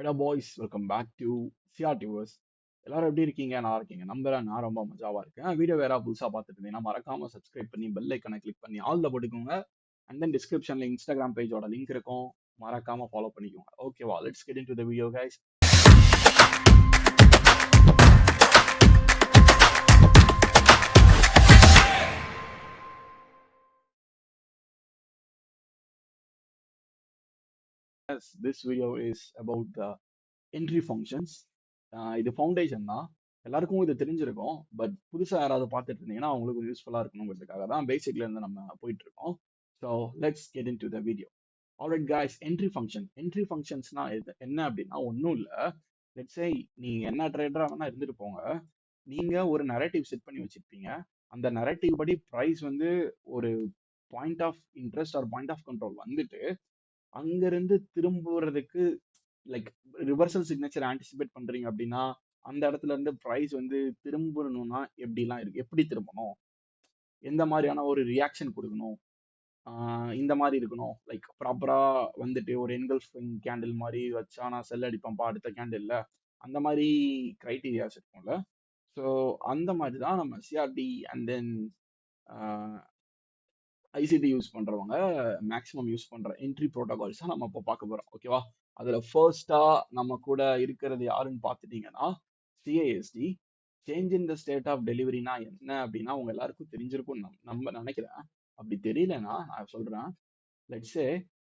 Hello boys, welcome back to CR divers. எல்லாரும் எப்படி இருக்கீங்க? நல்லா இருக்கீங்க நம்புறேன். நான் ரொம்ப மஜாவா இருக்கேன். வீடியோ வேற புதுசா பார்த்துட்டு இருந்தீங்கன்னா மறக்காம சப்ஸ்கிரைப் பண்ணி பெல் ஐக்கனை கிளிக் பண்ணி ஆல்ல போட்டுக்கோங்க. அண்ட் தென் டிஸ்கிரிப்ஷன்ல இன்ஸ்டாகிராம் பேஜோட லிங்க் இருக்கும், மறக்காம ஃபாலோ பண்ணிக்கோங்க. ஓகேவா? Let's get into the video guys. This video is about the entry functions. இது ஃபவுண்டேஷன் தான், எல்லாருக்கும் இது தெரிஞ்சிருக்கும். பட் புதுசா யாராவது பார்த்துட்டு இருந்தீங்கன்னா அவங்களுக்கு யூஸ்ஃபுல்லா இருக்கணுங்கிறதுக்காக தான் பேசிக்ல இருந்து நம்ம போயிட்டு இருக்கோம். So let's get into the video. Alright guys, entry function. Entry ஃபங்க்ஷன்ஸ்னா என்ன அப்படின்னா ஒன்றும் இல்லை. லெட்ஸ் சே நீங்க என்ன ட்ரேடரா வேணா இருந்துட்டு போங்க, நீங்க ஒரு நரேட்டிவ் செட் பண்ணி வச்சிருப்பீங்க. அந்த நரேட்டிவ் படி ப்ரைஸ் வந்து ஒரு point of interest or point of control வந்துட்டு அங்கிருந்து திரும்புறதுக்கு லைக் ரிவர்சல் சிக்னேச்சர் ஆன்டிசிபேட் பண்றீங்க அப்படின்னா அந்த இடத்துல இருந்து ப்ரைஸ் வந்து திரும்பணும்னா எப்படிலாம் இருக்கு, எப்படி திரும்பணும், எந்த மாதிரியான ஒரு ரியாக்ஷன் கொடுக்கணும், இந்த மாதிரி இருக்கணும். லைக் ப்ராப்பரா வந்துட்டு ஒரு என்கல்ஃபிங் கேண்டில் மாதிரி வச்சா நான் செல் அடிப்பேன்ப்பா அடுத்த கேண்டில்ல, அந்த மாதிரி கிரைட்டீரியாஸ் இருக்கும்ல. ஸோ அந்த மாதிரி தான் நம்ம CRT and then ICT use பண்றவங்க மேக்ஸிமம் யூஸ் பண்ற என்ட்ரி ப்ரோட்டோகால்ஸ் நம்ம இப்போ பார்க்க போறோம். ஓகேவா? அதுல ஃபர்ஸ்டா நம்ம கூட இருக்கிறது யாருன்னு பார்த்துட்டீங்கன்னா CISD. Change in the state of டெலிவரினா என்ன அப்படின்னா உங்க எல்லாருக்கும் தெரிஞ்சிருக்கும் நம்ம நினைக்கிறேன். அப்படி தெரியலன்னா நான் சொல்றேன். லெட்ஸே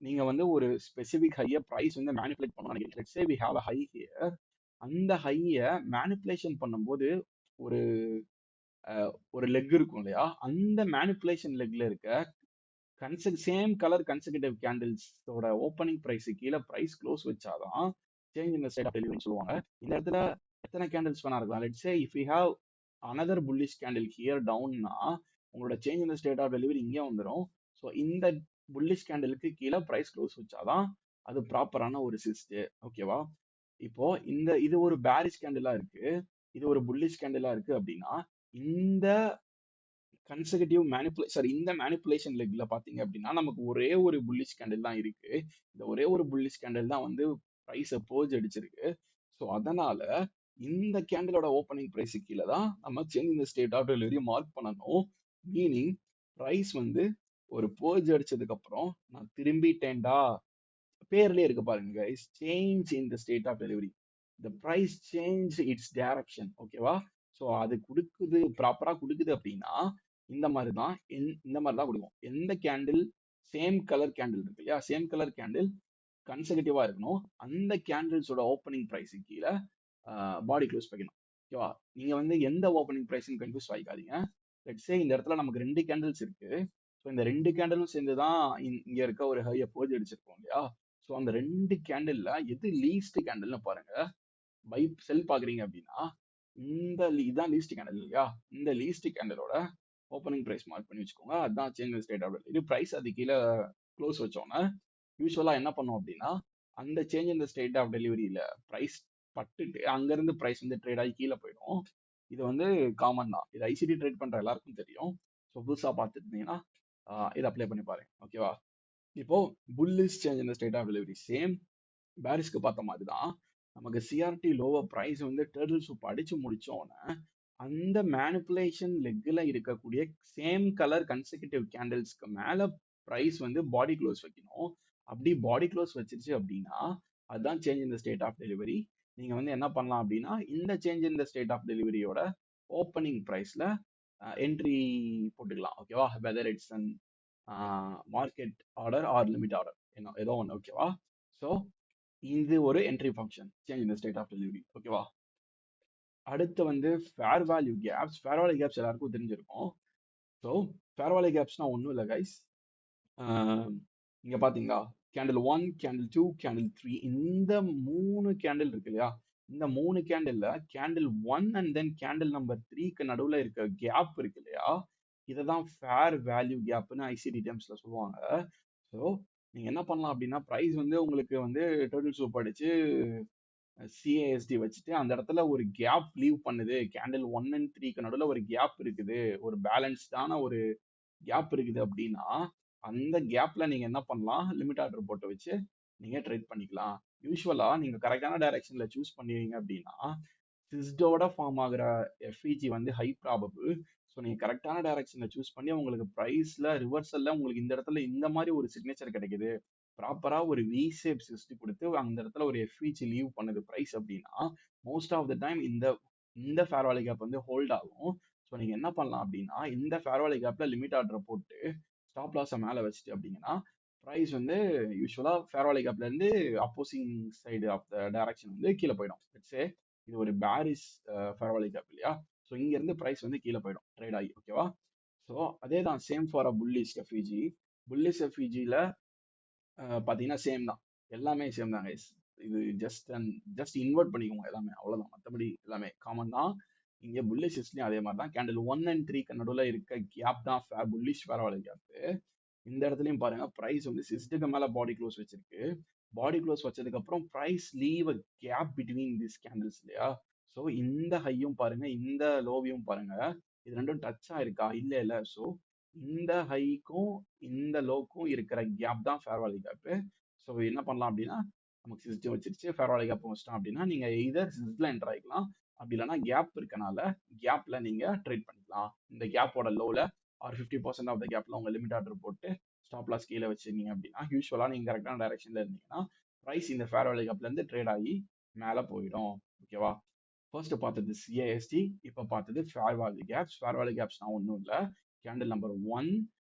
நீங்க வந்து ஒரு ஸ்பெசிபிக் ஹைய ப்ரைஸ் வந்து மேனிப்புலேட் பண்ண நினைக்கிறீங்க. Let's say we have a high here. அந்த ஹைய மேனிப்புலேஷன் பண்ணும்போது ஒரு ஒரு லெக் இருக்கும் இல்லையா, அந்த மேனிப்புலேஷன் லெக்ல இருக்க சேம் கலர் கன்செகட்டிவ் கேண்டில்ஸோட ஓப்பனிங் பிரைஸ் கீழே பிரைஸ் க்ளோஸ் வச்சாதான் change in the state of டெலிவரின்னு சொல்லுவாங்க. இந்த இடத்துல எத்தனை கேண்டில்ஸ் வேணா இருக்கலாம். Let's say if you have another bullish candle here டவுன்னா உங்களோட change in the state of delivery இங்கே வந்துடும். ஸோ இந்த புல்லிஷ் கேண்டிலுக்கு கீழே பிரைஸ் க்ளோஸ் வச்சாதான் அது ப்ராப்பரான ஒரு சிஸ்ட். ஓகேவா? இப்போ இது ஒரு பேரிஷ் கேண்டிலா இருக்கு, இது ஒரு புல்லிஷ் கேண்டிலா இருக்கு அப்படின்னா இந்த இந்த மேனிப்புலேஷன் லெக்ல பாத்தீங்க அப்படின்னா நமக்கு ஒரே ஒரு புல்லிஷ் கேண்டில் தான் இருக்கு. இந்த ஒரே ஒரு புல்லிஷ் கேண்டில் தான் வந்து பிரைஸை போஜ் அடிச்சிருக்கு. ஸோ அதனால இந்த கேண்டிலோட ஓப்பனிங் பிரைஸ் கீழே தான் நம்ம சேஞ்ச் இந்த ஸ்டேட் ஆஃப் டெலிவரி மார்க் பண்ணணும். மீனிங் பிரைஸ் வந்து ஒரு போஜ் அடிச்சதுக்கு அப்புறம் நான் திரும்பிட்டேன்டா, பேர்லயே இருக்கு பாருங்க guys, change in the state of delivery. The price change its direction. ஓகேவா? ஸோ அது கொடுக்குது, ப்ராப்பரா கொடுக்குது அப்படின்னா இந்த மாதிரி தான் கொடுக்கும். எந்த கேண்டில் சேம் கலர் கேண்டில் இருக்கு இல்லையா, சேம் கலர் கேண்டில் கன்செகட்டிவா இருக்கணும். அந்த கேண்டில்ஸோட ஓப்பனிங் பிரைஸ் கீழே பாடி க்ளோஸ் வைக்கணும். ஓகேவா? நீங்க வந்து எந்த ஓப்பனிங் பிரைஸ்ன்னு கன்ஃபியூஸ் ஆகிக்காதீங்க. லெட்ஸ் சே இந்த இடத்துல நமக்கு 2 கேண்டில்ஸ் இருக்கு. ஸோ இந்த 2 கேண்டிலும் சேர்ந்து தான் இங்க இருக்க ஒரு ஹையை போஜ் அடிச்சிருக்கோம் இல்லையா. ஸோ அந்த 2 கேண்டில்ல எது லீஸ்ட் கேண்டில்னு பாருங்க. பை செல் பாக்குறீங்க அப்படின்னா இதான் லீஸ்ட் கேண்டில் இல்லையா, இந்த லீஸ்ட் கேண்டிலோட ஓப்பனிங் பிரைஸ் மார்க் பண்ணி வச்சுக்கோங்க. அதுதான் change state of delivery. Price அது கீழே க்ளோஸ் வச்சோன்னா யூஸ்வலா என்ன பண்ணும் அப்படின்னா அந்த சேஞ்ச் இந்த ஸ்டேட் ஆஃப் டெலிவரியில பிரைஸ் பட்டுட்டு அங்கிருந்து பிரைஸ் வந்து ட்ரேட் ஆகி கீழே போயிடும். இது வந்து காமன் தான், இது ஐசிடி ட்ரேட் பண்ற எல்லாருக்கும் தெரியும். ஸோ புதுசா பார்த்துட்டு இருந்தீங்கன்னா இதை அப்ளை பண்ணி பாருங்க. ஓகேவா? இப்போ புல்லிஷ் சேஞ்ச் இந்த ஸ்டேட் ஆஃப் டெலிவரி சேம் பேரிஸ்க்கு பார்த்த மாதிரி தான் நமக்கு சிஆர்டி லோவர் பிரைஸ் வந்து டேர்டில் சூப் அடிச்சு முடிச்சோன்னே அந்த மேனிப்புலேஷன் லெக்ல இருக்கக்கூடிய சேம் கலர் கன்செகட்டிவ் கேண்டில்ஸ்க்கு மேல பிரைஸ் வந்து பாடி க்ளோஸ் வைக்கணும். அப்படி பாடி க்ளோஸ் வச்சிருச்சு அப்படின்னா அதுதான் change in the state of delivery. நீங்க வந்து என்ன பண்ணலாம் அப்படின்னா இந்த change in the state of டெலிவரியோட ஓப்பனிங் பிரைஸ்ல என்ட்ரி போட்டுக்கலாம். ஓகேவா? Whether it's an market order or limit order, ஏதோ ஒன்று. ஓகேவா? ஸோ இது ஒரு entry function, change in the state of delivery. ஓகேவா? அடுத்து வந்து fair value gaps. Fair value gaps எல்லாருக்கும் தெரிஞ்சிருக்கும். ஸோ ஃபேர் வேல்யூ கேப்ஸ்னா ஒன்றும் இல்லை கைஸ். இங்க பாத்தீங்களா, கேண்டில் 1, கேண்டில் 2, கேண்டில் 3, இந்த 3 கேண்டில் இருக்கு இல்லையா, இந்த 3 கேண்டில்ல candle 1 and then candle number 3க்கு நடுவில் இருக்க கேப் இருக்கு இல்லையா, இதை தான் ஃபேர் வேல்யூ கேப்னு ஐசிடி டேர்ம்ஸ்ல சொல்லுவாங்க. ஸோ நீங்க என்ன பண்ணலாம் அப்படின்னா ப்ரைஸ் வந்து உங்களுக்கு வந்து டோட்டல் சூப் அடிச்சு சிஏஎஸ்டி வச்சுட்டு அந்த இடத்துல ஒரு கேப் லீவ் பண்ணுது, கேண்டில் 1 அண்ட் 3க்கு நடுவில் ஒரு கேப் இருக்குது, ஒரு பேலன்ஸ்டான ஒரு கேப் இருக்குது அப்படின்னா அந்த கேப்ல நீங்க என்ன பண்ணலாம், லிமிட் ஆர்டர் போட்டு வச்சு நீங்க ட்ரேட் பண்ணிக்கலாம். யூஸ்வலா நீங்க கரெக்டான டைரக்ஷன்ல சூஸ் பண்ணுவீங்க அப்படின்னா சிஸ்டோட ஃபார்ம் ஆகுற எஃப்இஜி வந்து ஹை ப்ராபபிள். ஸோ நீங்க கரெக்டான டைரக்ஷன்ல சூஸ் பண்ணி உங்களுக்கு ப்ரைஸ்ல ரிவர்சல்ல உங்களுக்கு இந்த இடத்துல இந்த மாதிரி ஒரு சிக்னேச்சர் கிடைக்குது, ப்ராப்பரா ஒரு வி ஷேப் சிஸ்ட் கொடுத்து அந்த இடத்துல ஒரு எஃப்இஜி லீவ் பண்ணுது ப்ரைஸ் அப்படின்னா மோஸ்ட் ஆஃப் த டைம் இந்த இந்த ஃபேர் வேல்யூ கேப் வந்து ஹோல்ட் ஆகும். ஸோ நீங்க என்ன பண்ணலாம் அப்படின்னா இந்த ஃபேர் வேல்யூ கேப்ல லிமிட் ஆர்டரை போட்டு ஸ்டாப் லாஸை மேலே வச்சுட்டு அப்படிங்கன்னா ப்ரைஸ் வந்து யூஸ்வலா ஃபேர் வேல்யூ கேப்ல இருந்து opposing side of the direction வந்து கீழே போயிடும். சே இது ஒரு பேரிஸ் ஃபேர் வேல்யூ கேப் இல்லையா? ஸோ இங்க இருந்து ப்ரைஸ் வந்து கீழே போயிடும் ட்ரேட் ஆகி. ஓகேவா? ஸோ அதே தான் same for a bullish FVG. Bullish எஃப்இஜியில் பார்த்தீங்கன்னா சேம் தான், எல்லாமே சேம் தான் கைஸ். இது ஜஸ்ட் இன்வெர்ட் பண்ணிக்கோங்க எல்லாமே, அவ்வளோதான். மற்றபடி எல்லாமே காமன் தான். இங்கே புல்லிஷ் ஹிஸ்ட்லையும் அதே மாதிரி தான். கேண்டில் 1 and 3 நடுவில் இருக்க கேப் தான் புல்லிஷ் ஃபேர் வேல்யூ கேப். இந்த இடத்துலையும் பாருங்க ப்ரைஸ் வந்து சிஸ்டுக்கு மேலே பாடி க்ளோஸ் வச்சிருக்கு. பாடி க்ளோஸ் வச்சதுக்கு அப்புறம் price leave a gap between this candles இல்லையா? ஸோ இந்த ஹையும் பாருங்க, இந்த லோவையும் பாருங்க, இது ரெண்டும் டச் ஆயிருக்கா? இல்ல இல்ல. ஸோ இந்த ஹைக்கும் இந்த லோக்கும் இருக்கிற கேப் தான் ஃபேர் வேல்யூ கேப். ஸோ என்ன பண்ணலாம் அப்படின்னா நமக்கு சிஸ்டம் வச்சிருச்சு, ஃபேர் வேல்யூ கேப் வச்சிட்டோம் அப்படின்னா நீங்க எதர் சிஸ்ட்ல என்டர் ஆகிக்கலாம், அப்படி இல்லைன்னா கேப் இருக்கனால கேப்ல நீங்க ட்ரேட் பண்ணிக்கலாம். இந்த கேப்போட லோல ஆர் 50% ஆஃப் த கேப்ல உங்க லிமிட் ஆர்டர் போட்டு ஸ்டாப் லாஸ் கீழே வச்சிருந்தீங்க அப்படின்னா யூஸ்வலா நீங்க கரெக்டான டைரக்ஷன்ல இருந்தீங்கன்னா ப்ரைஸ் இந்த ஃபேர் வேல்யூ கேப்ல இருந்து ட்ரேட் ஆகி மேலே போயிடும். ஓகேவா? ஃபர்ஸ்ட் பார்த்தது சிஏஎஸ்டி, இப்போ பார்த்தது fair value gaps. Fair value கேப்ஸ்னா ஒன்றும் இல்லை, கேண்டில் நம்பர் 1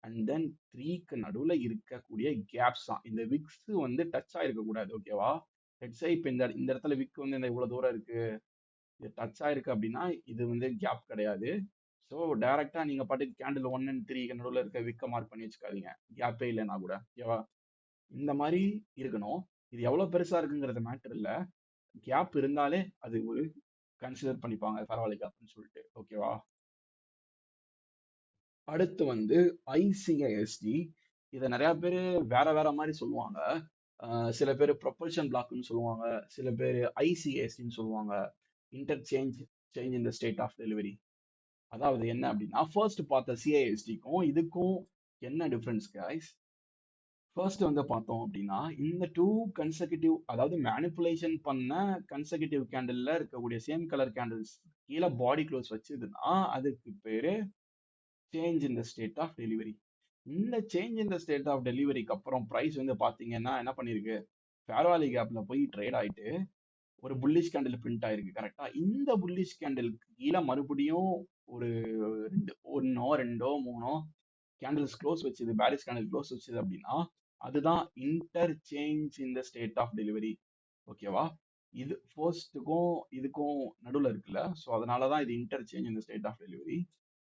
அண்ட் தென் 3க்கு நடுவில் இருக்கக்கூடிய கேப்ஸ் தான். இந்த விக்ஸ் வந்து டச் ஆயிருக்க கூடாது. ஓகேவா? லெட்ஸ் இப்போ இந்த இந்த இடத்துல விக் வந்து இந்த இவ்வளவு தூரம் இருக்கு, இது டச் ஆயிருக்கு அப்படின்னா இது வந்து கேப் கிடையாது. ஸோ டைரக்டா நீங்க பாட்டுக்கு கேண்டில் 1 and 3 நடுவில் இருக்க விக்க மார்க் பண்ணி வச்சுக்காதீங்க, கேப்பே இல்லைன்னா கூட. ஓகேவா? இந்த மாதிரி இருக்கணும். இது எவ்வளவு பெருசா இருக்குங்கிறது மேட்டர் இல்ல, கேப் இருந்தாலே அது ஒரு கன்சிடர் பண்ணிப்பாங்க பரவாயில்ல கேப்னு சொல்லிட்டு. ஓகேவா? அடுத்து வந்து ஐசிஐஎஸ்டி. இதை நிறைய பேர் வேற வேற மாதிரி சொல்லுவாங்க. சில பேர் ப்ரொபல்ஷன் பிளாக்னு சொல்லுவாங்க, சில பேர் ஐசிஐஎஸ்டின்னு சொல்லுவாங்க, interchange change in the state of delivery. அதாவது என்ன அப்படின்னா ஃபர்ஸ்ட் பார்த்த சிஐஎஸ்டிக்கும் இதுக்கும் என்ன டிஃபரன்ஸ் கைஸ்? ஃபர்ஸ்ட் வந்து பார்த்தோம் அப்படின்னா இந்த டூ கன்செகட்டிவ், அதாவது மேனிப்புலேஷன் பண்ண கன்செகட்டிவ் கேண்டில்ல இருக்கக்கூடிய சேம் கலர் கேண்டில்ஸ் கீழே பாடி க்ளோஸ் வச்சதுன்னா அதுக்கு பேரு change in the state of delivery. இந்த change in the state of டெலிவரிக்கு அப்புறம் ப்ரைஸ் வந்து பார்த்தீங்கன்னா என்ன பண்ணிருக்கு, ஃபேர் வேல்யூ கேப்ல போய் ட்ரேட் ஆயிட்டு ஒரு புல்லிஷ் கேண்டில் பிரிண்ட் ஆயிருக்கு. கரெக்டா? இந்த புல்லிஷ் கேண்டிலுக்கு கீழே மறுபடியும் ஒரு ஒன்னோ ரெண்டோ மூணோ கேண்டில்ஸ் க்ளோஸ் வச்சது, பேரிஸ் கேண்டில் க்ளோஸ் வச்சது அப்படின்னா அதுதான் interchange in the state of delivery. ஓகேவா? இது ஃபர்ஸ்ட்டுக்கும் இதுக்கும் நடுவில் இருக்குல்ல, ஸோ அதனால தான் இது interchange in the state of delivery.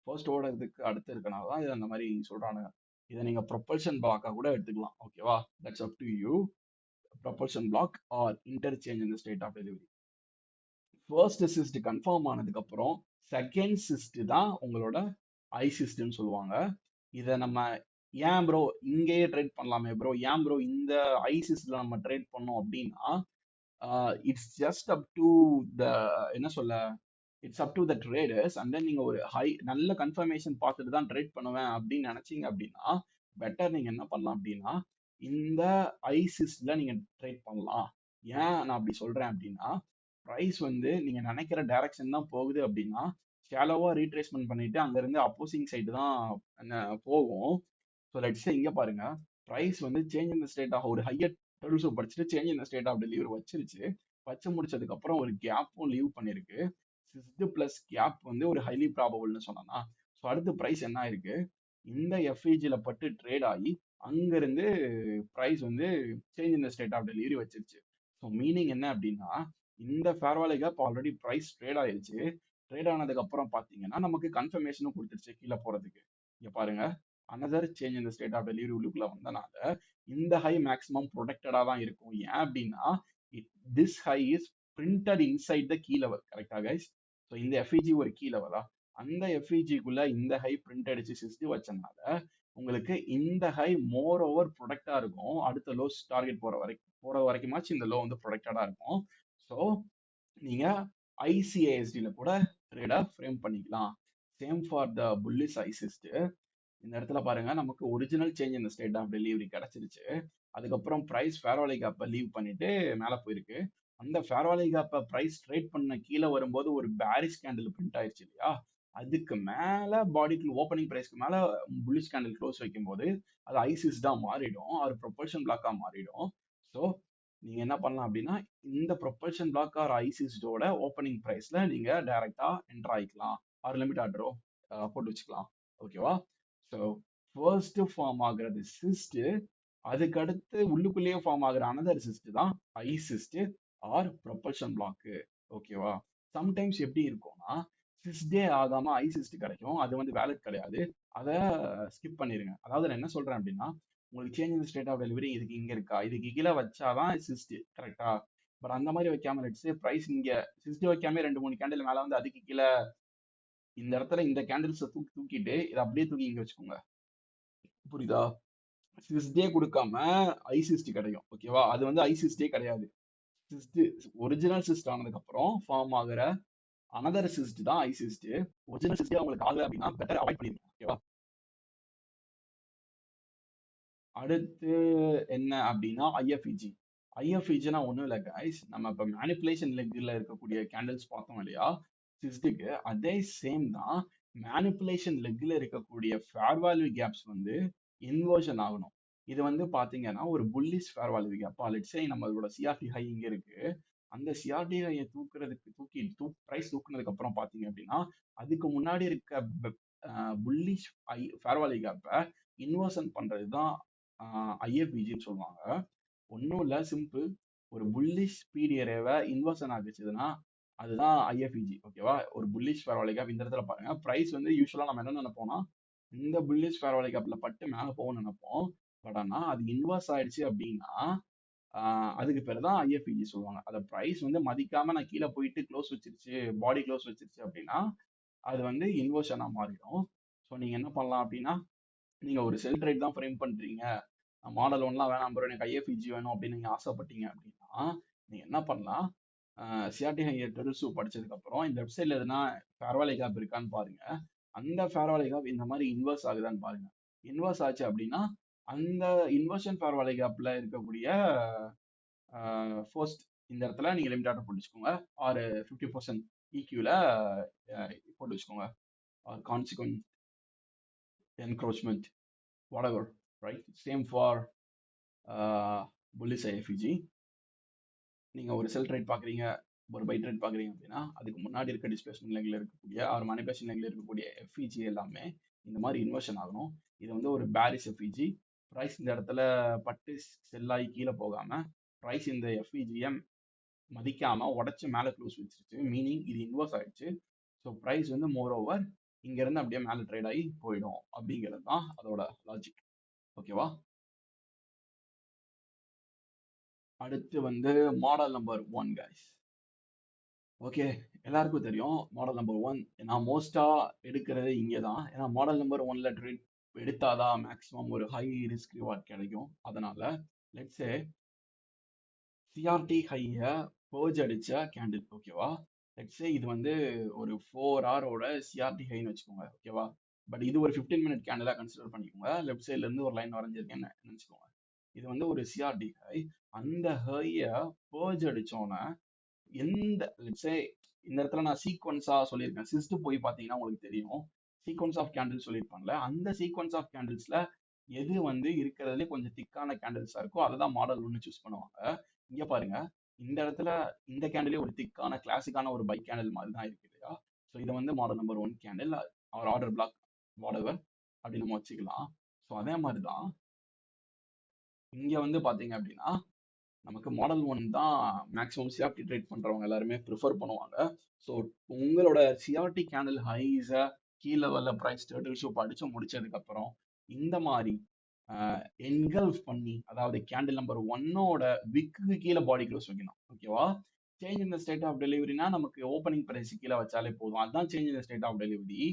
First ஓடுறதுக்கு அடுத்து இருக்கனால தான் இது அந்த மாதிரி சொல்றானுங்க. இதை நீங்க ப்ரொபல்ஷன் பிளாக்காக கூட எடுத்துக்கலாம். ஓகேவா? That's up to you. Propulsion block or interchange in the state of delivery. First சிஸ்ட் கன்ஃபார்ம் ஆனதுக்கு அப்புறம் செகண்ட் சிஸ்ட் தான் உங்களோட ஐ சிஸ்ட்னு சொல்லுவாங்க. இதை நம்ம ஏன் ப்ரோ இங்கேயே ட்ரேட் பண்ணலாமே ப்ரோ, ஏன் ப்ரோ இந்த ஐ சிஸ்ட்ல நம்ம ட்ரேட் பண்ணோம் அப்படின்னா it's just up to the என்ன சொல்ல, it's up to the traders. And then நீங்க ஒரு நல்ல கன்ஃபர்மேஷன் பார்த்துட்டு தான் ட்ரேட் பண்ணுவேன் அப்படின்னு நினைச்சீங்க அப்படின்னா பெட்டர் நீங்க என்ன பண்ணலாம் அப்படின்னா இந்த ஐசிஸ்ல நீங்க ட்ரேட் பண்ணலாம். ஏன் நான் அப்படி சொல்றேன் அப்படின்னா ப்ரைஸ் வந்து நீங்க நினைக்கிற டைரக்ஷன் தான் போகுது அப்படின்னா ஷாலோவா ரீட்ரேஸ்மெண்ட் பண்ணிட்டு அங்க இருந்து அப்போசிங் சைடு தான் போகும். ஸோ லெட்ஸ் இங்க பாருங்க, ப்ரைஸ் வந்து சேஞ்ச் இந்த ஸ்டேட் ஆஃப் ஒரு ஹையர் டெர்ம்ஸ் படிச்சுட்டு சேஞ்ச் இந்த ஸ்டேட் ஆஃப் டெலிவரி வச்சிருச்சு. வச்சு முடிச்சதுக்கு அப்புறம் ஒரு கேப்பும் லீவ் பண்ணிருக்கு. சிஸ்ட் பிளஸ் கேப் வந்து ஒரு ஹைலி ப்ராபபிள்னு சொன்னா, ஸோ அடுத்து ப்ரைஸ் என்ன ஆயிருக்கு, இந்த எஃப்இஜில பட்டு ட்ரேட் ஆகி அங்கிருந்து ப்ரைஸ் வந்து சேஞ்ச் இந்த ஸ்டேட் ஆஃப் டெலிவரி வச்சிருச்சு. ஸோ மீனிங் என்ன அப்படின்னா இந்த fair value gap already price trade ஆயிருச்சு. ட்ரேட் ஆனதுக்கு அப்புறம் பாத்தீங்கன்னா நமக்கு கன்ஃபர்மேஷனும் கொடுத்துருச்சு கீழே போறதுக்கு. இங்க பாருங்க, அனதர் சேஞ்ச் இந்த ஸ்டேட் ஆஃப் டெலிவரி உள்ளுக்குள்ள வந்தனால இந்த ஹை மேக்ஸிமம் ப்ரொடெக்டடா தான் இருக்கும். ஏன் அப்படின்னா this high is printed inside the key level. கரெக்டா கைஸ்? ஸோ இந்த எஃப்இஜி ஒரு கீ லெவலா, அந்த எஃப்இஜிக்குள்ள இந்த ஹை பிரிண்ட் அடிச்சு சிஸ்டி வச்சனால உங்களுக்கு இந்த ஹை மோர் ஓவர் ப்ரொடக்டா இருக்கும். அடுத்த லோ டார்கெட் போற வரைக்குமாச்சு இந்த லோ வந்து ப்ரொடக்டடா இருக்கும். ஸோ நீங்க ஐசிஐஎஸ்டில கூட ட்ரேடா ஃப்ரேம் பண்ணிக்கலாம். Same for the bullish ICISD. இந்த இடத்துல பாருங்க நமக்கு ஒரிஜினல் சேஞ்ச் இந்த ஸ்டேட் ஆஃப் டெலிவரி கிடைச்சிருச்சு. அதுக்கப்புறம் பிரைஸ் ஃபேர் வேல்யூ கேப்பை லீவ் பண்ணிட்டு மேலே போயிருக்கு. அந்த ஃபேர் வேல்யூ கேப்பை பிரைஸ் ட்ரேட் பண்ண கீழே வரும்போது ஒரு பேரிஷ் கேண்டில் பிரிண்ட் ஆயிடுச்சு இல்லையா? அதுக்கு மேல பாடிக்கு ஓப்பனிங் பிரைஸ்க்கு மேல புல்லிஷ் கேண்டில் க்ளோஸ் வைக்கும்போது அது ஐசிஸ்டா மாறிடும், ஒரு ப்ரொபல்ஷன் பிளாக்கா மாறிடும். ஸோ நீங்க என்ன பண்ணலாம் அப்படின்னா, இந்த ப்ரொபல்ஷன் பிளாக் ஆர் ஐசிஸ்டோட ஓப்பனிங் பிரைஸ்ல நீங்க டைரக்டா என்டர் ஆயிக்கலாம், ஆர் லிமிட் ஆர்டரோ போட்டு வச்சுக்கலாம். ஓகேவா? ஸோ ஃபர்ஸ்ட் ஃபார்ம் ஆகுறது சிஸ்ட், அதுக்கு அடுத்து உள்ளுக்குள்ளேயே ஃபார்ம் ஆகுற அனதர் சிஸ்ட் தான் ஐசிஸ்ட் ஆர் ப்ரொபல்ஷன் பிளாக். ஓகேவா? சம்டைம்ஸ் எப்படி இருக்கும்னா, சிஸ்டே ஆகாம ஐசிஸ்ட் கிடைக்கும், அது வந்து வேலிட் கிடையாது, அதை ஸ்கிப் பண்ணிருங்க. அதாவது நான் என்ன சொல்றேன் அப்படின்னா, உங்களுக்கு change in state of delivery இதுக்கு இங்க இருக்கா, இதுக்கு கீழே வச்சாதான் சிஸ்ட் கரெக்டா? பட் அந்த மாதிரி வைக்காம லெட்ஸ் பிரைஸ் இங்க சிஸ்ட் வைக்காம 2 3 கேண்டில் மேல வந்து அதுக்கு கீழே இந்த இடத்துல இந்த கேண்டில்ஸை தூக்கிட்டு இதை அப்படியே தூக்கி இங்க வச்சுக்கோங்க. புரியுதா? சிஸ்டே கொடுக்காம ஐசிஸ்ட் கிடைக்கும். ஓகேவா? அது வந்து ஐசிஸ்டே கிடையாது. சிஸ்ட் ஒரிஜினல் சிஸ்ட் ஆனதுக்கு அப்புறம் ஃபார்ம் ஆகுற அனதர் சிஸ்ட் தான் ஐசிஸ்ட். ஒரிஜினல் சிஸ்டே உங்களுக்கு ஆகல அப்படின்னா பெட்டர் அவாய்ட் பண்ணிருங்க. ஓகேவா? அடுத்து என்ன அப்படின்னா ஐஎஃப்இஜி. ஐஎஃப்இஜினா ஒன்றும் இல்லை கைஸ், நம்ம இப்போ மேனிப்புலேஷன் லெக்ல இருக்கக்கூடிய கேண்டில்ஸ் பார்த்தோம் இல்லையா சிஸ்டுக்கு, அதே சேம் தான் மேனிப்புலேஷன் லெக்ல இருக்கக்கூடிய ஃபேர் வேல்யூ கேப்ஸ் வந்து இன்வர்ஷன் ஆகணும். இது வந்து பாத்தீங்கன்னா ஒரு bullish fair value gap. Let's say நம்மளோட சிஆர்டி ஹை இங்க இருக்கு, அந்த சிஆர்டி ஹையை பிரைஸ் தூக்குனதுக்கு அப்புறம் பாத்தீங்க அப்படின்னா அதுக்கு முன்னாடி இருக்க புல்லிஷ் ஃபேர் வேல்யூ கேப்பை இன்வர்ஷன் பண்றது தான் ஐஎஃபிஜின்னு சொல்லுவாங்க. ஒன்றும் இல்லை, சிம்பிள். ஒரு புல்லிஷ் பீரியரேவை இன்வர்ஷன் ஆகிச்சுதுன்னா அதுதான் ஐஎஃப்இஜி. ஓகேவா? ஒரு புல்லிஷ் ஃபேர் வேல்யூ கேப் இந்த இடத்துல பாருங்க, பிரைஸ் வந்து யூஸ்வலா நம்ம என்ன நினைப்போம்னா இந்த புல்லிஷ் ஃபேர் வேல்யூ கேப்ல பட்டு மேலே போகும்னு நினைப்போம். பட் ஆனால் அது இன்வர்ஸ் ஆயிடுச்சு அப்படின்னா அதுக்கு பேர் தான் ஐஎஃப்இஜி சொல்லுவாங்க. அதை பிரைஸ் வந்து மதிக்காம நான் கீழே போயிட்டு க்ளோஸ் வச்சிருச்சு, பாடி க்ளோஸ் வச்சிருச்சு அப்படின்னா அது வந்து இன்வர்ஷனா மாறிடும். ஸோ நீங்க என்ன பண்ணலாம் அப்படின்னா, நீங்க ஒரு செல் ட்ரேட் தான் ஃப்ரேம் பண்றீங்க, மாடல் ஒன்லாம் வேணாம் ப்ரோ எனக்கு ஐஎஃப்இஜி வேணும் அப்படின்னு நீங்க ஆசைப்பட்டீங்க அப்படின்னா நீங்க என்ன பண்ணலாம், சிஆர்டி ஹையர் டெரிசு படிச்சதுக்கு அப்புறம் இந்த வெப்சைட்ல எதுனா ஃபேர் வேல்யூ கேப் இருக்கான்னு பாருங்க. அந்த ஃபேர் வேல்யூ கேப் இந்த மாதிரி இன்வர்ஸ் ஆகுதான்னு பாருங்க. இன்வர்ஸ் ஆச்சு அப்படின்னா அந்த இன்வர்ஷன் ஃபேர் வேல்யூ கேப்ல இருக்கக்கூடிய ஃபர்ஸ்ட் இந்த இடத்துல நீங்க லிமிட் ஆர்டர் போட்டு வச்சுக்கோங்க, ஆர் 50% EQ-ல போட்டு வச்சுக்கோங்க, or consequent encroachment whatever, right? Same for bullish IFEG. நீங்க ஒரு செல் ட்ரேட் பாக்குறீங்க, ஒரு பை ட்ரேட் பாக்குறீங்க அப்படின்னா அதுக்கு முன்னாடி இருக்க டிஸ்பிளேஸ்மெண்ட் லைன்ல இருக்கக்கூடிய ஒரு மேனிபுலேஷன் லைன்ல இருக்கக்கூடிய எஃப்இஜி எல்லாமே இந்த மாதிரி இன்வர்ஷன் ஆகணும். இது வந்து ஒரு பேரிஷ் எஃப்இஜி. பிரைஸ் இந்த இடத்துல பட்டு செல்லாகி கீழே போகாம பிரைஸ் இந்த எஃப்இஜியை மதிக்காம உடச்சு மேலே க்ளோஸ் வச்சிருச்சு, மீனிங் இது இன்வர்ஸ் ஆயிடுச்சு. ஸோ ப்ரைஸ் வந்து மோர் ஓவர் இங்க இருந்து அப்படியே மேலே ட்ரேட் ஆகி போயிடும் அப்படிங்கிறது தான் அதோட லாஜிக். ஓகேவா? அடுத்து வந்து மாடல் நம்பர் 1 கைஸ். ஓகே, எல்லாருக்கும் தெரியும் மாடல் நம்பர் 1. நான் மோஸ்டா எடுக்கிறது இங்கே தான், ஏன்னா மாடல் நம்பர் 1ல ட்ரேட் எடுத்தாதான் மேக்ஸிமம் ஒரு ஹை ரிஸ்க் ரிவார்ட் கிடைக்கும். அதனால லெட்ஸே சிஆர்டி ஹையை பர்ஜ் அடிச்ச கேண்டில். ஓகேவா? லெட்ஸே இது வந்து ஒரு 4 ஹவரோட சிஆர்டி ஹைன்னு வச்சுக்கோங்க. ஓகேவா? பட் இது ஒரு 15 மினிட் கேண்டிலாக கன்சிடர் பண்ணிக்கோங்க. லெஃப்ட் சைட்ல இருந்து ஒரு லைன் வரைஞ்சிருக்கேன்னு நினச்சிக்கோங்க. இது வந்து ஒரு சிஆர்டி ஹை. அந்த ஹையை பர்ஜ் அடிச்சோன்னே எந்த லெட்ஸே இந்த இடத்துல நான் சீக்வன்ஸா சொல்லியிருக்கேன், சிஸ்ட் போய் பார்த்தீங்கன்னா உங்களுக்கு தெரியும் சீக்வன்ஸ் ஆஃப் கேண்டில் சொல்லியிருப்பாங்கல்ல, அந்த சீக்வன்ஸ் ஆஃப் கேண்டில்ஸ்ல எது வந்து இருக்கிறதுலே கொஞ்சம் திக்கான கேண்டில்ஸா இருக்கோ அதை தான் மாடல் 1 சூஸ் பண்ணுவாங்க. இங்க பாருங்க, இந்த இடத்துல இந்த கேண்டிலே ஒரு திக்கான கிளாசிக்கான ஒரு பை கேண்டில் மாதிரி தான் இருக்கு இல்லையா? ஸோ இதை வந்து மாடல் நம்பர் 1 கேண்டில் அவர் ஆர்டர் பிளாக் வாடவர் அப்படின்னு நம்ம வச்சுக்கலாம். ஸோ அதே மாதிரி தான் இங்க வந்து பாத்தீங்க அப்படின்னா நமக்கு மாடல் 1 தான் மேக்ஸிமம் சிஆர்டி ட்ரேட் பண்றவங்க எல்லாருமே ப்ரிஃபர் பண்ணுவாங்க. ஸோ உங்களோட சிஆர்டி கேண்டில் ஹைஸை கீழே லெவல்ல பிரைஸ் டர்ட்டில் ஷோ படிச்சு முடிச்சதுக்கு அப்புறம் இந்த மாதிரி என்கல்ஃப் பண்ணி, அதாவது கேண்டில் நம்பர் 1ஓட விக்கு கீழே பாடி க்ளோஸ் வைக்கணும். ஓகேவா? சேஞ்ச் இந்த ஸ்டேட் ஆஃப் டெலிவரினா நமக்கு ஓப்பனிங் பிரைஸ் கீழே வச்சாலே போதும், அதுதான் சேஞ்ச் இந்த state of delivery.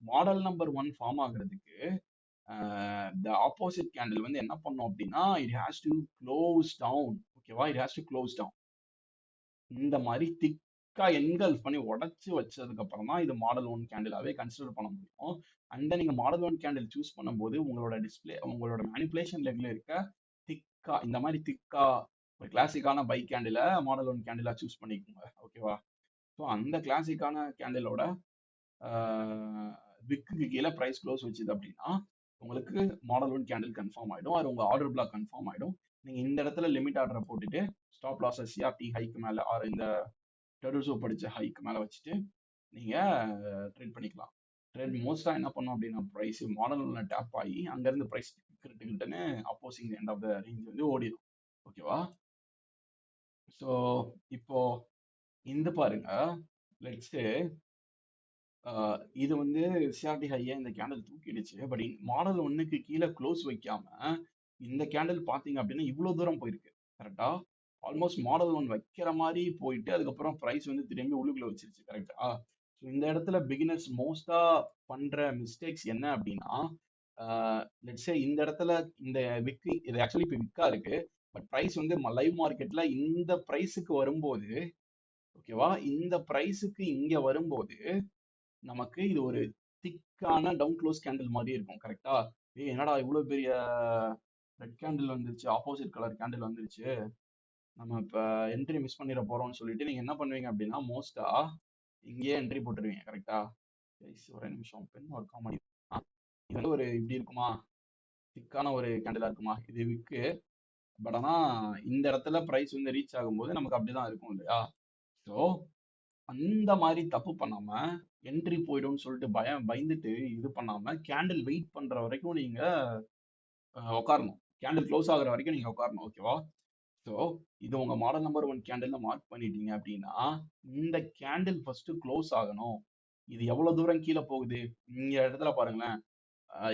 Model number 1 form ஆகுறதுக்கு த ஆப்போசிட் கேண்டில் வந்து என்ன பண்ணும் அப்படின்னா it has to close down. ஓகேவா? It has to close down. இந்த மாதிரி திக்கா என்கல்ஃப் பண்ணி உடச்சு வச்சதுக்கு அப்புறம் தான் இது மாடல் 1 கேண்டிலாவே கன்சிடர் பண்ண முடியும். அண்ட் நீங்க மாடல் 1 கேண்டில் சூஸ் பண்ணும்போது உங்களோட டிஸ்பிளே, உங்களோட மேனிப்புலேஷன் லெக்ல இருக்க திக் திக்கா இந்த மாதிரி திக்கா ஒரு கிளாசிக்கான பை கேண்டில மாடல் ஒன் கேண்டிலா சூஸ் பண்ணிக்கோங்க. ஓகேவா? ஸோ அந்த கிளாசிக்கான கேண்டிலோட விக்குக்கு கீழே ப்ரைஸ் க்ளோஸ் வச்சுது அப்படின்னா உங்களுக்கு மாடல் ஒன் கேண்டில் கன்ஃபார்ம் ஆயிடும். அது உங்க ஆர்டர் பிளாக் கன்ஃபார்ம் ஆயிடும். நீங்க இந்த இடத்துல லிமிட் ஆர்டரை போட்டுட்டு ஸ்டாப் லாஸ் சிஆர்டி ஹைக்கு மேல ஆர் இந்த டெர்டல் சோப் படிச்ச ஹைக்கு மேல வச்சுட்டு நீங்க ட்ரேட் பண்ணிக்கலாம். ட்ரேட் மோஸ்டா என்ன பண்ணும் அப்படின்னா ப்ரைஸ் மாடல் ஒன்ல டேப் ஆகி அங்கிருந்து ப்ரைஸ் கிட்டன்னு opposing end of the range வந்து ஓடிடும். ஓகேவா? ஸோ இப்போ இந்த பாருங்க, லெட்ஸ் இது வந்து சிஆர்டி ஹையை இந்த கேண்டில் தூக்கிடுச்சு. பட் மாடல் ஒன்னுக்கு கீழே க்ளோஸ் வைக்காம இந்த கேண்டில் பார்த்தீங்க அப்படின்னா இவ்வளோ தூரம் போயிருக்கு. கரெக்டா? ஆல்மோஸ்ட் மாடல் ஒன் வைக்கிற மாதிரி போயிட்டு அதுக்கப்புறம் ப்ரைஸ் வந்து திரும்பி உள்ளுக்குள்ள வச்சிருச்சு. கரெக்டா? ஸோ இந்த இடத்துல பிகினர்ஸ் மோஸ்டா பண்ற மிஸ்டேக்ஸ் என்ன அப்படின்னா லெட்ஸே இந்த இடத்துல இந்த விக்கு இது ஆக்சுவலி இப்போ விக்கா இருக்கு. பட் ப்ரைஸ் வந்து லைவ் மார்க்கெட்ல இந்த ப்ரைஸுக்கு வரும்போது, ஓகேவா, இந்த ப்ரைஸுக்கு இங்க வரும்போது நமக்கு இது ஒரு திக்கான டவுன் க்ளோஸ் கேண்டில் மாதிரி இருக்கும். கரெக்டா? என்னடா இவ்வளவு பெரிய ரெட் கேண்டில் வந்துருச்சு, ஆப்போசிட் கலர் கேண்டில் வந்துருச்சு, நம்ம இப்ப என்ட்ரி மிஸ் பண்ணிட போறோம்னு சொல்லிட்டு நீங்க என்ன பண்ணுவீங்க அப்படின்னா மோஸ்டா இங்கேயே என்ட்ரி போட்டுருவீங்க. கரெக்டா? ஒரு நிமிஷம், பெண் ஒரு காமெடி. இது வந்து ஒரு இப்படி இருக்குமா, திக்கான ஒரு கேண்டிலா இருக்குமா, இது விக்கு. பட் ஆனா இந்த இடத்துல பிரைஸ் வந்து ரீச் ஆகும்போது நமக்கு அப்படிதான் இருக்கும் இல்லையா? ஸோ அந்த மாதிரி தப்பு பண்ணாம என்ட்ரி போயிடும்னு சொல்லிட்டு பயந்துட்டு இது பண்ணாம கேண்டில் வெயிட் பண்ற வரைக்கும் நீங்க உட்காரணும். கேண்டில் க்ளோஸ் ஆகுற வரைக்கும் நீங்க உட்காரணும். ஓகேவா? ஸோ இது உங்க மாடல் நம்பர் ஒன் கேண்டில்ல மார்க் பண்ணிட்டீங்க அப்படின்னா இந்த கேண்டில் ஃபர்ஸ்ட் க்ளோஸ் ஆகணும். இது எவ்வளவு தூரம் கீழே போகுது இந்த இடத்துல பாருங்களேன்.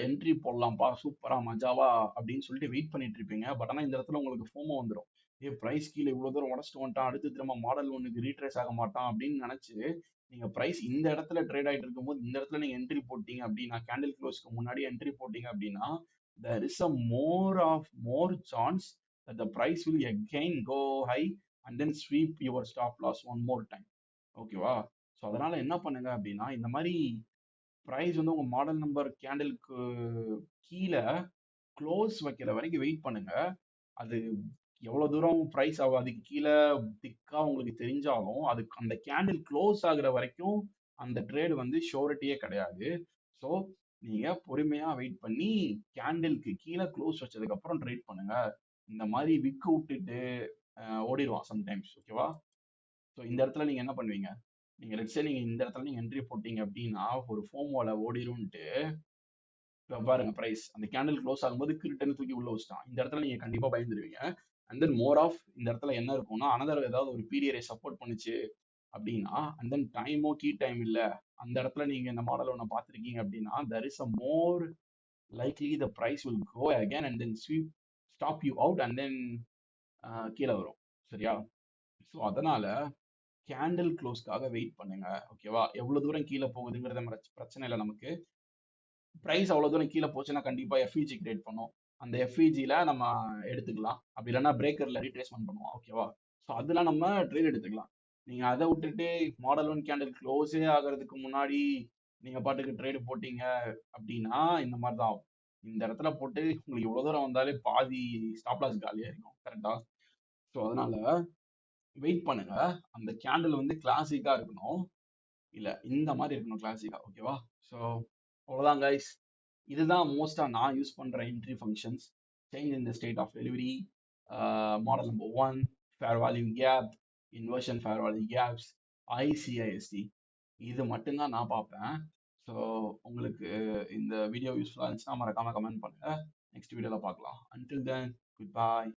என்ட்ரி போடலாம்ப்பா சூப்பரா மஜாவா அப்படின்னு சொல்லிட்டு வெயிட் பண்ணிட்டு இருப்பீங்க. பட் ஆனா இந்த இடத்துல உங்களுக்கு ஃபோமோ வந்துடும். பிரைஸ் கீழே இவ்வளவு தூரம் உடச்சிட்டு வந்துட்டான், அடுத்து திரும்ப மாடல் ஒன்னுக்கு ரீட்ரேஸ் ஆக மாட்டான் அப்படின்னு நினைச்சு நீங்க பிரைஸ் இந்த இடத்துல ட்ரேட் ஆயிட்டு இருக்கும்போது இந்த இடத்துல நீங்க என்ட்ரி போட்டீங்க அப்படின்னா கேண்டில் க்ளோஸ்க்கு முன்னாடி என்ட்ரி போட்டீங்க அப்படின்னா there is a more chance that the price will again go high and then sweep your stop loss one more time. ஓகேவா? ஸோ அதனால என்ன பண்ணுங்க அப்படின்னா இந்த மாதிரி ப்ரைஸ் வந்து உங்க மாடல் நம்பர் கேண்டிலுக்கு கீழே க்ளோஸ் வைக்கிற வரைக்கும் வெயிட் பண்ணுங்க. அது எவ்வளவு தூரம் ப்ரைஸ் ஆகும் அதுக்கு கீழே திக்கா உங்களுக்கு தெரிஞ்சாலும் அதுக்கு அந்த கேண்டில் க்ளோஸ் ஆகுற வரைக்கும் அந்த ட்ரேடு வந்து ஷோரிட்டியே கிடையாது. ஸோ நீங்க பொறுமையா வெயிட் பண்ணி கேண்டிலுக்கு கீழே க்ளோஸ் வச்சதுக்கு அப்புறம் ட்ரேட் பண்ணுங்க. இந்த மாதிரி விக்கு விட்டுட்டு ஓடிடுவான் சம்டைம்ஸ். ஓகேவா? ஸோ இந்த இடத்துல நீங்க என்ன பண்ணுவீங்க? நீங்க லெட்ஸே நீங்க இந்த இடத்துல நீங்க என்ட்ரி போட்டீங்க அப்படின்னா ஒரு ஃபோமோல ஓடிரும்ட்டு இப்ப பாருங்க பிரைஸ் அந்த கேண்டில் க்ளோஸ் ஆகும்போது கிரிட்டன்னு தூக்கி உள்ள வச்சுட்டான். இந்த இடத்துல நீங்க கண்டிப்பா பயந்துருவீங்க. அண்ட் தென் மோர் ஆஃப் இந்த இடத்துல என்ன இருக்கும்னா அனதர் ஏதாவது ஒரு பீரியரை சப்போர்ட் பண்ணுச்சு அப்படின்னா அண்ட் தென் டைமோ கீ டைம் இல்ல அந்த இடத்துல நீங்க இந்த மாடல் ஒன்று பார்த்துருக்கீங்க அப்படின்னா there is a more likely the price will go again and then sweep stop you out and then கீழே வரும். சரியா? ஸோ அதனால கேண்டில் க்ளோஸ்க்காக வெயிட் பண்ணுங்க. ஓகேவா? எவ்வளவு தூரம் கீழே போகுதுங்கிறத பிரச்சனை இல்லை நமக்கு. பிரைஸ் அவ்வளவு தூரம் கீழே போச்சுன்னா கண்டிப்பா எஃப்இஜி கிரியேட் பண்ணும். அந்த எஃப்இஜில நம்ம எடுத்துக்கலாம். அப்படி இல்லைன்னா பிரேக்கர்ல ரீட்ரேஸ்மெண்ட் பண்ணுவோம். ஓகேவா? ஸோ அதுல நம்ம ட்ரேட் எடுத்துக்கலாம். நீங்க அதை விட்டுட்டு மாடல் ஒன் கேண்டில் க்ளோஸே ஆகிறதுக்கு முன்னாடி நீங்க பாட்டுக்கு ட்ரேடு போட்டீங்க அப்படின்னா இந்த மாதிரி தான் ஆகும். இந்த இடத்துல போட்டு உங்களுக்கு இவ்வளவு தூரம் வந்தாலே பாதி ஸ்டாப் லாஸ் காலியா இருக்கும். கரெக்டா? ஸோ அதனால வெயிட் பண்ணுங்க. அந்த கேண்டில் வந்து கிளாசிக்கா இருக்கணும். இல்ல இந்த மாதிரி இருக்கணும் கிளாசிக்கா. ஓகேவா? ஸோ அவ்வளவுதான் கைஸ். இதுதான் மோஸ்டா நான் யூஸ் பண்ற entry functions. Change in the state of delivery, model number one, fair value gap, inversion fair value gaps, ICISD, இது மட்டும்தான் நான் பார்ப்பேன். ஸோ உங்களுக்கு இந்த வீடியோ யூஸ்ஃபுல்லாக இருந்துச்சுன்னா மறக்காம கமெண்ட் பண்ணுங்க. நெக்ஸ்ட் வீடியோவில் பார்க்கலாம். Until then good bye.